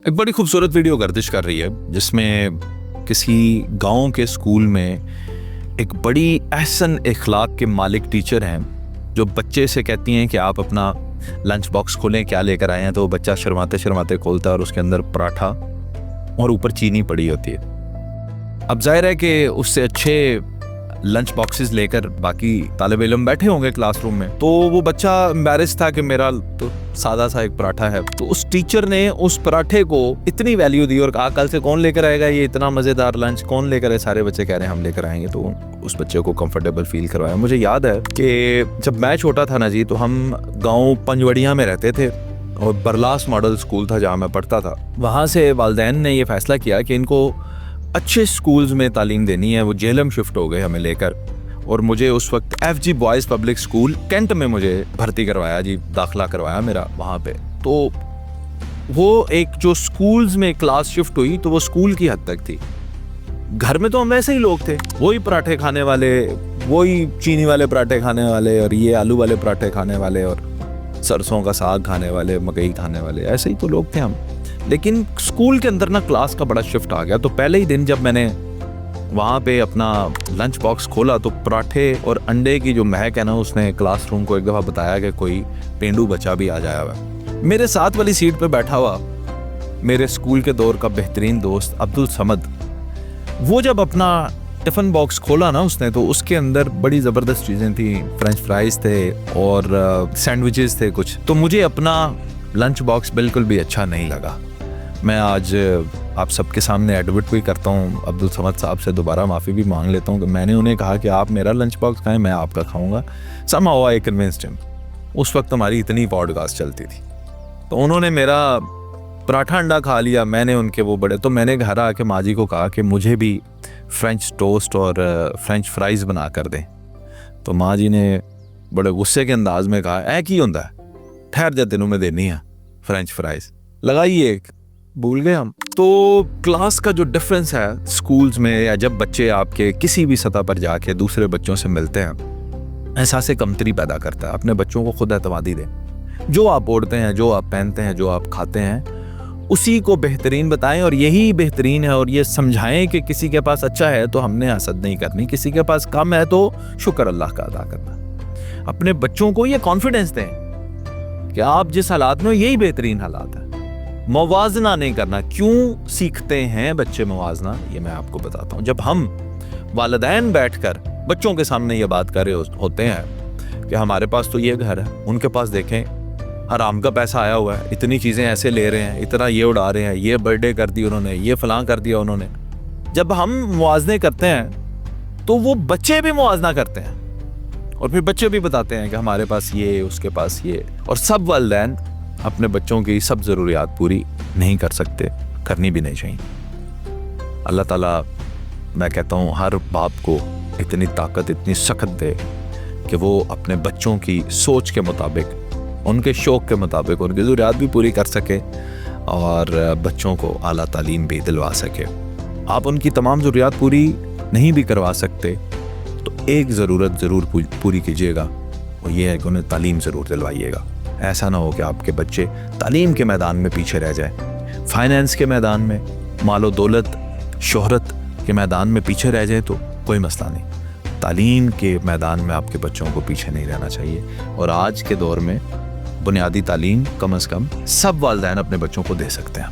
एक बड़ी खूबसूरत वीडियो गर्दिश कर रही है जिसमें किसी गांव के स्कूल में एक बड़ी अहसन इखलाक के मालिक टीचर हैं जो बच्चे से कहती हैं कि आप अपना लंच बॉक्स खोलें, क्या लेकर आए हैं। तो बच्चा शर्माते शर्माते खोलता है और उसके अंदर पराठा और ऊपर चीनी पड़ी होती है। अब जाहिर है कि उससे अच्छे लंच बॉक्सेस लेकर बाकी तालिब इल्म बैठे होंगे क्लासरूम में, तो वो बच्चा एम्बैरेस था कि मेरा तो सादा सा एक पराठा है। तो उस टीचर ने उस पराठे को इतनी वैल्यू दी और कहा कल से कौन लेकर आएगा ये इतना मज़ेदार लंच, कौन लेकर आए। सारे बच्चे कह रहे हैं हम लेकर आएंगे। तो उस बच्चे को कंफर्टेबल फील करवाया। मुझे याद है कि जब मैं छोटा था ना जी, तो हम गाँव पंजवड़िया में रहते थे और बरलास मॉडल स्कूल था जहाँ मैं पढ़ता था। वहाँ से वालिदैन ने ये फैसला किया कि इनको अच्छे स्कूल्स में तालीम देनी है। वो जेलम शिफ्ट हो गए हमें लेकर और मुझे उस वक्त FG boys public school Cantt में मुझे भर्ती करवाया जी, दाखिला करवाया मेरा वहाँ पे। तो वो एक जो स्कूल्स में क्लास शिफ्ट हुई तो वो स्कूल की हद तक थी। घर में तो हम वैसे ही लोग थे, वही पराठे खाने वाले, वही चीनी वाले पराठे खाने वाले और ये आलू वाले पराठे खाने वाले और सरसों का साग खाने वाले, मकई खाने वाले, ऐसे ही तो लोग थे हम। लेकिन स्कूल के अंदर ना क्लास का बड़ा शिफ्ट आ गया। तो पहले ही दिन जब मैंने वहाँ पे अपना लंच बॉक्स खोला तो पराठे और अंडे की जो महक है ना, उसने क्लासरूम को एक दफ़ा बताया कि कोई पेंडू बच्चा भी आ जाया हुआ। मेरे साथ वाली सीट पे बैठा हुआ मेरे स्कूल के दौर का बेहतरीन दोस्त अब्दुल समद, वो जब अपना टिफ़िन बॉक्स खोला ना उसने, तो उसके अंदर बड़ी ज़बरदस्त चीज़ें थी। फ्रेंच फ्राइज़ थे और सैंडविचेस थे कुछ। तो मुझे अपना लंच बॉक्स बिल्कुल भी अच्छा नहीं लगा। मैं आज आप सबके सामने एडमिट भी करता हूँ, अब्दुल समद साहब से दोबारा माफ़ी भी मांग लेता हूँ कि मैंने उन्हें कहा कि आप मेरा लंच बॉक्स खाएं, मैं आपका खाऊंगा। somehow I convinced him। उस वक्त हमारी इतनी पॉडकास्ट चलती थी। तो उन्होंने मेरा पराठा अंडा खा लिया, मैंने उनके वो बड़े। तो मैंने घर आके माँ जी को कहा कि मुझे भी फ्रेंच टोस्ट और फ्रेंच फ्राइज़ बना कर दें। तो माँ जी ने बड़े गुस्से के अंदाज में कहा ऐ की होंदा है, ठहर जा तेनों में देनी है फ्रेंच फ्राइज़, लगाइए। भूल गए हम। तो क्लास का जो डिफरेंस है स्कूल्स में, या जब बच्चे आपके किसी भी सतह पर जाके दूसरे बच्चों से मिलते हैं, एहसास कमतरी पैदा करता है। अपने बच्चों को खुद एतमादी दें। जो आप ओढ़ते हैं, जो आप पहनते हैं, जो आप खाते हैं, उसी को बेहतरीन बताएं और यही बेहतरीन है। और ये समझाएं कि किसी के पास अच्छा है तो हमने हसद नहीं करनी, किसी के पास कम है तो शुक्र अल्लाह का अदा करना। अपने बच्चों को ये कॉन्फिडेंस दें कि आप जिस हालात में हो यही बेहतरीन हालात है। मुवाजना नहीं करना। क्यों सीखते हैं बच्चे मुवाजना, ये मैं आपको बताता हूँ। जब हम वालिदैन बैठकर बच्चों के सामने ये बात कर रहे होते हैं कि हमारे पास तो ये घर है, उनके पास देखें हराम का पैसा आया हुआ है, इतनी चीज़ें ऐसे ले रहे हैं, इतना ये उड़ा रहे हैं, ये बर्थडे कर दी उन्होंने, ये फलां कर दिया उन्होंने। जब हम मुवाजने करते हैं तो वो बच्चे भी मुवाजना करते हैं और फिर बच्चे भी बताते हैं कि हमारे पास ये, उसके पास ये। और सब वालिदैन अपने बच्चों की सब ज़रूरियात पूरी नहीं कर सकते, करनी भी नहीं चाहिए। अल्लाह ताला, मैं कहता हूँ, हर बाप को इतनी ताकत, इतनी सख्त दे कि वो अपने बच्चों की सोच के मुताबिक, उनके शौक़ के मुताबिक उनकी ज़रूरियात भी पूरी कर सके और बच्चों को आला तालीम भी दिलवा सके। आप उनकी तमाम ज़रूरियात पूरी नहीं भी करवा सकते तो एक ज़रूरत ज़रूर पूरी कीजिएगा, और ये है कि उन्हें तालीम ज़रूर दिलवाइएगा। ऐसा ना हो कि आपके बच्चे तालीम के मैदान में पीछे रह जाए, फाइनेंस के मैदान में, मालो दौलत, शोहरत के मैदान में पीछे रह जाए तो कोई मसला नहीं। तालीम के मैदान में आपके बच्चों को पीछे नहीं रहना चाहिए। और आज के दौर में बुनियादी तालीम कम से कम सब वालिदैन अपने बच्चों को दे सकते हैं।